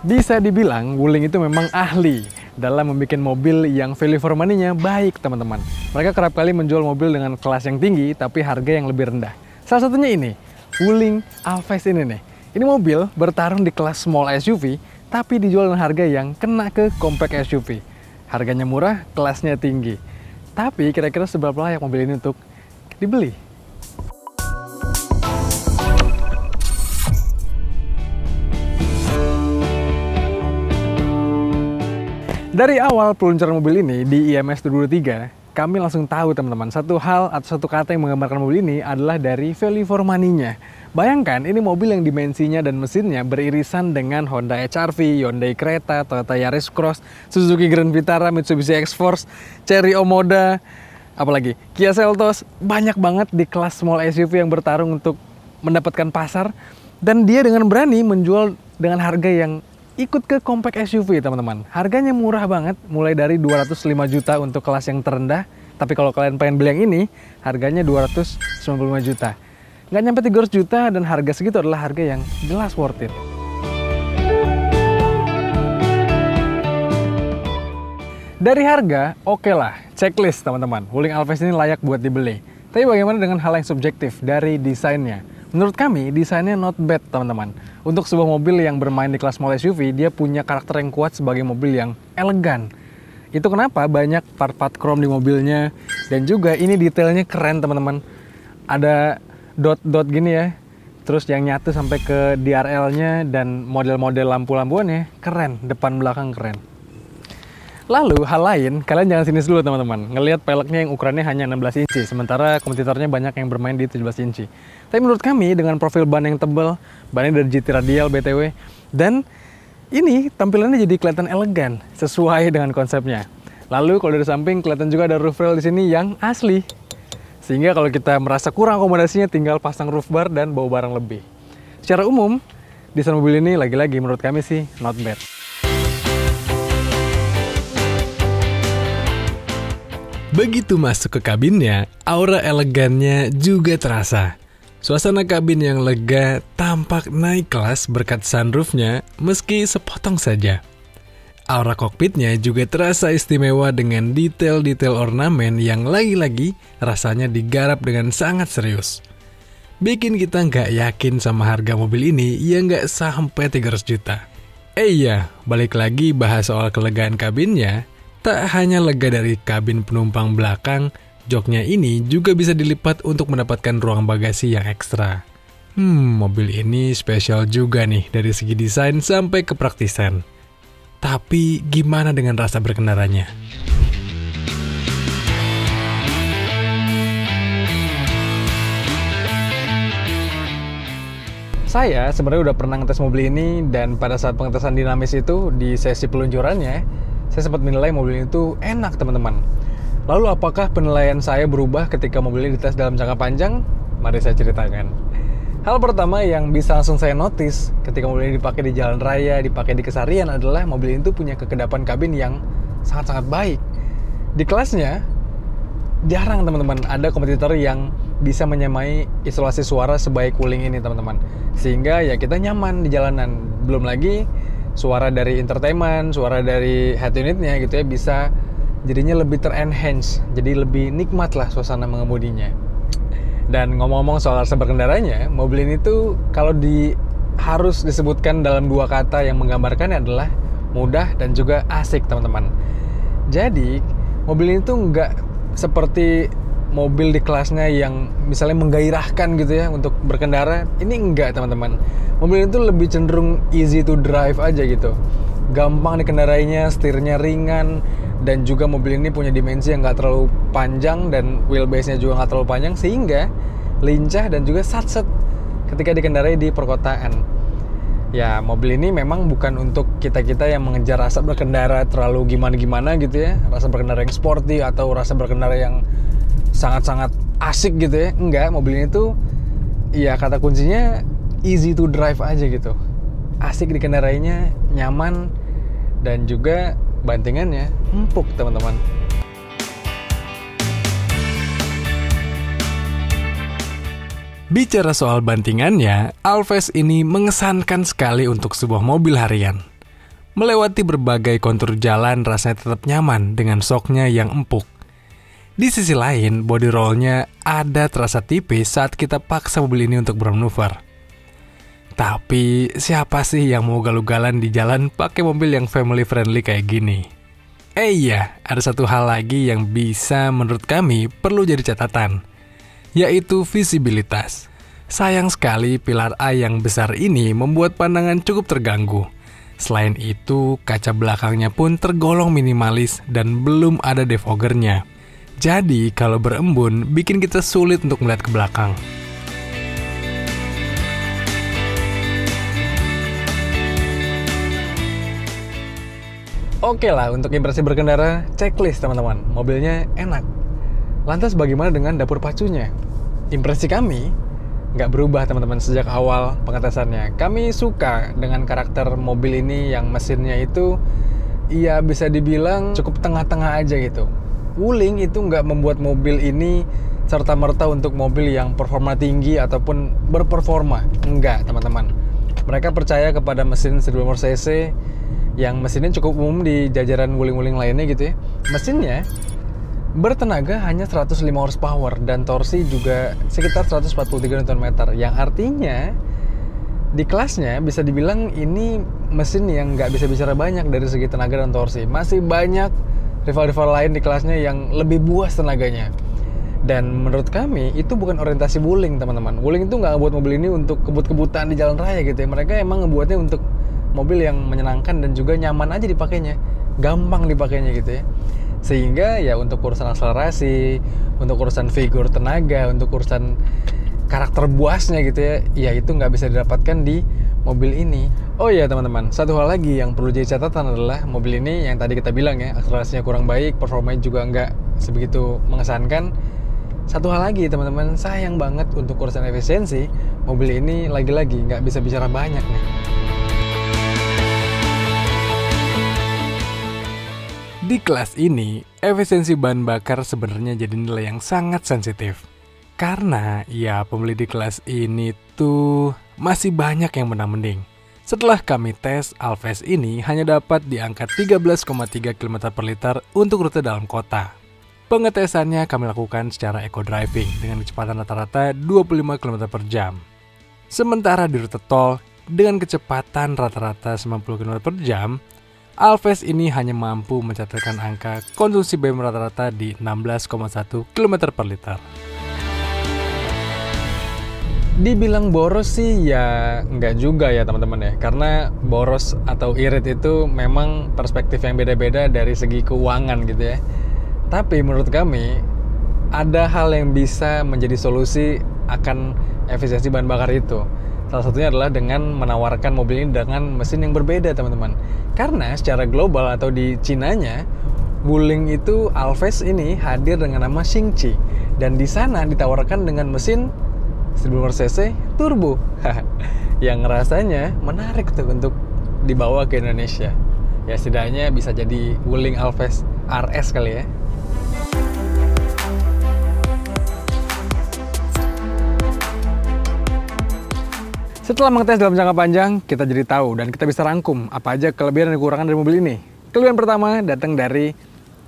Bisa dibilang Wuling itu memang ahli dalam membuat mobil yang value for money-nya baik, teman-teman. Mereka kerap kali menjual mobil dengan kelas yang tinggi tapi harga yang lebih rendah. Salah satunya ini, Wuling Alphest ini nih. Ini mobil bertarung di kelas small SUV tapi dijual dengan harga yang kena ke compact SUV. Harganya murah, kelasnya tinggi. Tapi kira-kira seberapa layak mobil ini untuk dibeli? Dari awal peluncuran mobil ini di IMS 2023, kami langsung tahu teman-teman, satu hal atau satu kata yang menggambarkan mobil ini adalah dari value for money-nya. Bayangkan, ini mobil yang dimensinya dan mesinnya beririsan dengan Honda HR-V, Hyundai Creta, Toyota Yaris Cross, Suzuki Grand Vitara, Mitsubishi X-Force, Chery Omoda, apalagi Kia Seltos. Banyak banget di kelas small SUV yang bertarung untuk mendapatkan pasar. Dan dia dengan berani menjual dengan harga yang ikut ke compact SUV, teman-teman. Harganya murah banget, mulai dari 205 juta untuk kelas yang terendah. Tapi kalau kalian pengen beli yang ini, harganya 295 juta. Nggak nyampe 300 juta dan harga segitu adalah harga yang jelas worth it. Dari harga, oke lah, checklist teman-teman. Wuling Alphest ini layak buat dibeli. Tapi bagaimana dengan hal yang subjektif dari desainnya? Menurut kami, desainnya not bad, teman-teman. Untuk sebuah mobil yang bermain di kelas small SUV, dia punya karakter yang kuat sebagai mobil yang elegan. Itu kenapa banyak part-part chrome di mobilnya. Dan juga ini detailnya keren, teman-teman. Ada dot-dot gini ya. Terus yang nyatu sampai ke DRL-nya dan model-model lampu-lampuannya keren. Depan belakang keren. Lalu, hal lain, kalian jangan sinis dulu teman-teman. Ngelihat peleknya yang ukurannya hanya 16 inci, sementara kompetitornya banyak yang bermain di 17 inci. Tapi menurut kami, dengan profil ban yang tebal, bannya dari GT Radial BTW, dan ini tampilannya jadi kelihatan elegan, sesuai dengan konsepnya. Lalu, kalau dari samping, kelihatan juga ada roof rail di sini yang asli. Sehingga kalau kita merasa kurang akomodasinya, tinggal pasang roof bar dan bawa barang lebih. Secara umum, desain mobil ini lagi-lagi menurut kami sih not bad. Begitu masuk ke kabinnya, aura elegannya juga terasa. Suasana kabin yang lega tampak naik kelas berkat sunroofnya meski sepotong saja. Aura kokpitnya juga terasa istimewa dengan detail-detail ornamen yang lagi-lagi rasanya digarap dengan sangat serius. Bikin kita nggak yakin sama harga mobil ini yang nggak sampai 300 juta. Iya, balik lagi bahas soal kelegaan kabinnya. Tak hanya lega dari kabin penumpang belakang, joknya ini juga bisa dilipat untuk mendapatkan ruang bagasi yang ekstra. Mobil ini spesial juga nih dari segi desain sampai kepraktisan. Tapi gimana dengan rasa berkendaranya? Saya sebenarnya udah pernah ngetes mobil ini dan pada saat pengetesan dinamis itu di sesi peluncurannya, saya sempat menilai mobil ini tuh enak, teman-teman. Lalu apakah penilaian saya berubah ketika mobil ini dites dalam jangka panjang? Mari saya ceritakan. Hal pertama yang bisa langsung saya notice ketika mobil ini dipakai di jalan raya, dipakai di keseharian adalah mobil ini tuh punya kekedapan kabin yang sangat-sangat baik. Di kelasnya, jarang teman-teman ada kompetitor yang bisa menyamai isolasi suara sebaik Wuling ini, teman-teman. Sehingga ya kita nyaman di jalanan. Belum lagi suara dari entertainment, suara dari head unitnya gitu ya, bisa jadinya lebih ter-enhance, jadi lebih nikmat lah suasana mengemudinya. Dan ngomong-ngomong soal rasa berkendaranya, mobil ini tuh kalau harus disebutkan dalam dua kata yang menggambarkannya adalah mudah dan juga asik, teman-teman. Jadi mobil ini tuh nggak seperti mobil di kelasnya yang misalnya menggairahkan gitu ya untuk berkendara. Ini enggak, teman-teman. Mobil itu lebih cenderung easy to drive aja gitu. Gampang dikendarainya, setirnya ringan, dan juga mobil ini punya dimensi yang nggak terlalu panjang dan wheelbase-nya juga nggak terlalu panjang, sehingga lincah dan juga satset ketika dikendarai di perkotaan. Ya, mobil ini memang bukan untuk kita-kita yang mengejar rasa berkendara terlalu gimana-gimana gitu ya, rasa berkendara yang sporty atau rasa berkendara yang sangat-sangat asik gitu ya. Enggak, mobil ini tuh ya kata kuncinya easy to drive aja gitu. Asik dikendarainya, nyaman, dan juga bantingannya empuk, teman-teman. Bicara soal bantingannya, Alphest ini mengesankan sekali untuk sebuah mobil harian. Melewati berbagai kontur jalan rasanya tetap nyaman dengan shocknya yang empuk. Di sisi lain, body rollnya ada terasa tipis saat kita paksa mobil ini untuk bermanuver. Tapi siapa sih yang mau galugalan di jalan pakai mobil yang family friendly kayak gini? Iya, ada satu hal lagi yang bisa menurut kami perlu jadi catatan, yaitu visibilitas. Sayang sekali pilar A yang besar ini membuat pandangan cukup terganggu. Selain itu, kaca belakangnya pun tergolong minimalis dan belum ada defoggernya. Jadi, kalau berembun, bikin kita sulit untuk melihat ke belakang. Oke lah, untuk impresi berkendara, checklist teman-teman. Mobilnya enak. Lantas bagaimana dengan dapur pacunya? Impresi kami nggak berubah teman-teman sejak awal pengetesannya. Kami suka dengan karakter mobil ini yang mesinnya itu ya bisa dibilang cukup tengah-tengah aja gitu. Wuling itu nggak membuat mobil ini serta-merta untuk mobil yang performa tinggi ataupun berperforma. Enggak teman-teman. Mereka percaya kepada mesin 1200 cc yang mesinnya cukup umum di jajaran wuling-wuling lainnya gitu ya. Mesinnya bertenaga hanya 105 horsepower dan torsi juga sekitar 143 Nm, yang artinya di kelasnya bisa dibilang ini mesin yang nggak bisa bicara banyak dari segi tenaga dan torsi. Masih banyak rival-rival lain di kelasnya yang lebih buas tenaganya. Dan menurut kami itu bukan orientasi Wuling teman-teman. Wuling itu nggak ngebuat mobil ini untuk kebut-kebutan di jalan raya gitu ya. Mereka emang ngebuatnya untuk mobil yang menyenangkan dan juga nyaman aja dipakainya, gampang dipakainya gitu ya. Sehingga ya untuk urusan akselerasi, untuk urusan figur tenaga, untuk urusan karakter buasnya gitu ya, ya itu nggak bisa didapatkan di mobil ini. Oh iya teman-teman, satu hal lagi yang perlu jadi catatan adalah mobil ini yang tadi kita bilang ya, akselerasinya kurang baik, performanya juga nggak sebegitu mengesankan. Satu hal lagi teman-teman, sayang banget untuk urusan efisiensi, mobil ini lagi-lagi nggak bisa bicara banyak nih. Di kelas ini, efisiensi bahan bakar sebenarnya jadi nilai yang sangat sensitif. Karena ya pembeli di kelas ini tuh masih banyak yang menang-mending. Setelah kami tes, Alphest ini hanya dapat di angka 13,3 km per liter untuk rute dalam kota. Pengetesannya kami lakukan secara eco driving dengan kecepatan rata-rata 25 km per jam. Sementara di rute tol, dengan kecepatan rata-rata 90 km per jam, Alphest ini hanya mampu mencatatkan angka konsumsi BBM rata-rata di 16,1 km per liter. Dibilang boros sih ya nggak juga ya teman-teman ya. Karena boros atau irit itu memang perspektif yang beda-beda dari segi keuangan gitu ya. Tapi menurut kami ada hal yang bisa menjadi solusi akan efisiensi bahan bakar itu. Salah satunya adalah dengan menawarkan mobil ini dengan mesin yang berbeda teman-teman. Karena secara global atau di Cinanya, Wuling itu Alphest ini hadir dengan nama Xingqi. Dan di sana ditawarkan dengan mesin 1200 cc turbo. Yang rasanya menarik tuh untuk dibawa ke Indonesia. Ya setidaknya bisa jadi Wuling Alphest RS kali ya. Setelah mengetes dalam jangka panjang, kita jadi tahu dan kita bisa rangkum apa aja kelebihan dan kekurangan dari mobil ini. Kelebihan pertama datang dari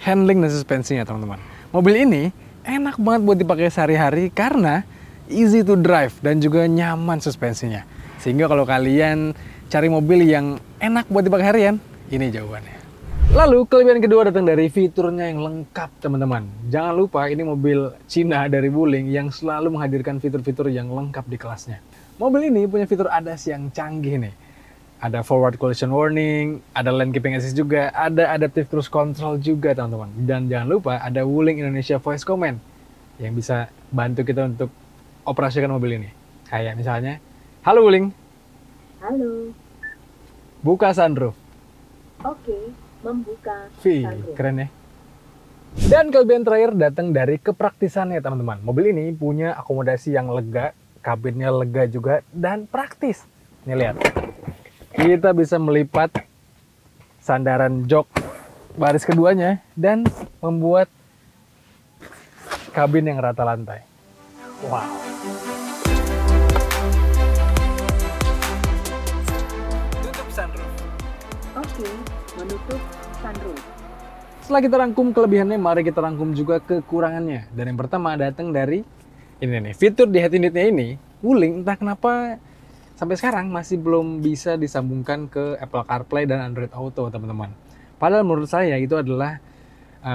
handling dan suspensinya, teman-teman. Mobil ini enak banget buat dipakai sehari-hari karena easy to drive dan juga nyaman suspensinya. Sehingga kalau kalian cari mobil yang enak buat dipakai harian, ini jawabannya. Lalu kelebihan kedua datang dari fiturnya yang lengkap, teman-teman. Jangan lupa ini mobil Cina dari Wuling yang selalu menghadirkan fitur-fitur yang lengkap di kelasnya. Mobil ini punya fitur ADAS yang canggih nih. Ada forward collision warning, ada lane keeping assist juga, ada adaptive cruise control juga teman-teman. Dan jangan lupa ada Wuling Indonesia Voice Command yang bisa bantu kita untuk operasikan mobil ini. Kayak misalnya, halo Wuling. Halo. Buka sunroof. Oke, membuka sunroof. Keren ya. Dan kelebihan terakhir datang dari kepraktisannya teman-teman. Mobil ini punya akomodasi yang lega, kabinnya lega juga, dan praktis. Nih lihat, kita bisa melipat sandaran jok baris keduanya dan membuat kabin yang rata lantai. Wow. Setelah kita rangkum kelebihannya, mari kita rangkum juga kekurangannya. Dan yang pertama datang dari ini nih, fitur di head unitnya ini, Wuling entah kenapa sampai sekarang masih belum bisa disambungkan ke Apple CarPlay dan Android Auto, teman-teman. Padahal menurut saya itu adalah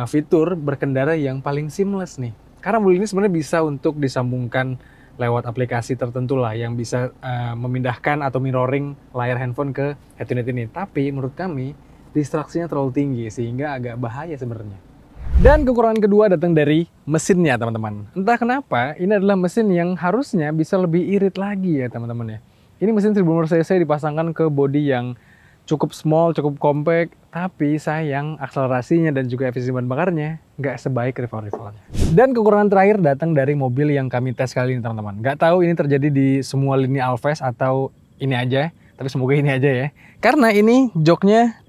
fitur berkendara yang paling seamless nih. Karena Wuling ini sebenarnya bisa untuk disambungkan lewat aplikasi tertentu lah yang bisa memindahkan atau mirroring layar handphone ke head unit ini. Tapi menurut kami distraksinya terlalu tinggi sehingga agak bahaya sebenarnya. Dan kekurangan kedua datang dari mesinnya, teman-teman. Entah kenapa ini adalah mesin yang harusnya bisa lebih irit lagi ya, teman-teman ya. Ini mesin 1500 cc dipasangkan ke bodi yang cukup small, cukup compact, tapi sayang akselerasinya dan juga efisiensi bahan bakarnya nggak sebaik rival-rivalnya. Dan kekurangan terakhir datang dari mobil yang kami tes kali ini, teman-teman. Nggak tahu ini terjadi di semua lini Alphest atau ini aja, tapi semoga ini aja ya. Karena ini joknya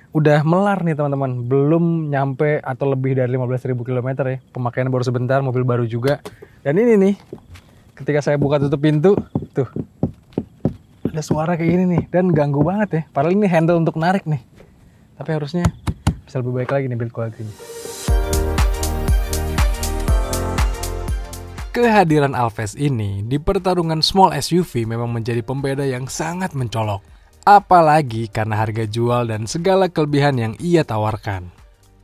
udah melar nih, teman-teman. Belum nyampe atau lebih dari 15.000 km ya. Pemakaian baru sebentar, mobil baru juga. Dan ini nih, ketika saya buka tutup pintu, tuh ada suara kayak gini nih, dan ganggu banget ya. Padahal ini handle untuk narik nih, tapi harusnya bisa lebih baik lagi nih build quality-nya. Kehadiran Alphest ini di pertarungan small SUV memang menjadi pembeda yang sangat mencolok. Apalagi karena harga jual dan segala kelebihan yang ia tawarkan.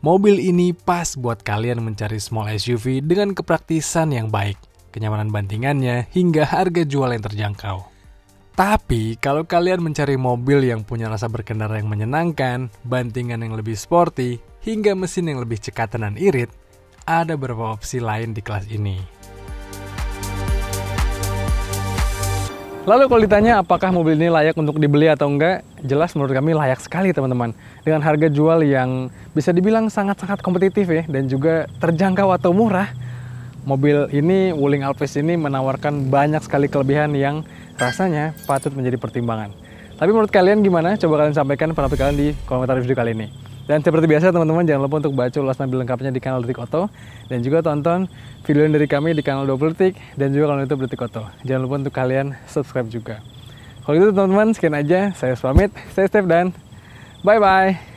Mobil ini pas buat kalian mencari small SUV dengan kepraktisan yang baik, kenyamanan bantingannya, hingga harga jual yang terjangkau. Tapi, kalau kalian mencari mobil yang punya rasa berkendara yang menyenangkan, bantingan yang lebih sporty, hingga mesin yang lebih cekatan dan irit, ada beberapa opsi lain di kelas ini. Lalu kalau ditanya apakah mobil ini layak untuk dibeli atau enggak, jelas menurut kami layak sekali, teman-teman. Dengan harga jual yang bisa dibilang sangat-sangat kompetitif ya, dan juga terjangkau atau murah, mobil ini, Wuling Alphest ini menawarkan banyak sekali kelebihan yang rasanya patut menjadi pertimbangan. Tapi menurut kalian gimana? Coba kalian sampaikan pendapat kalian di komentar video kali ini. Dan seperti biasa, teman-teman, jangan lupa untuk baca ulasan lebih lengkapnya di kanal Detik Oto. Dan juga tonton video dari kami di kanal 20 Detik dan juga kanal YouTube Detik Oto. Jangan lupa untuk kalian subscribe juga. Kalau gitu, teman-teman, sekian aja. Saya pamit, stay safe dan bye-bye.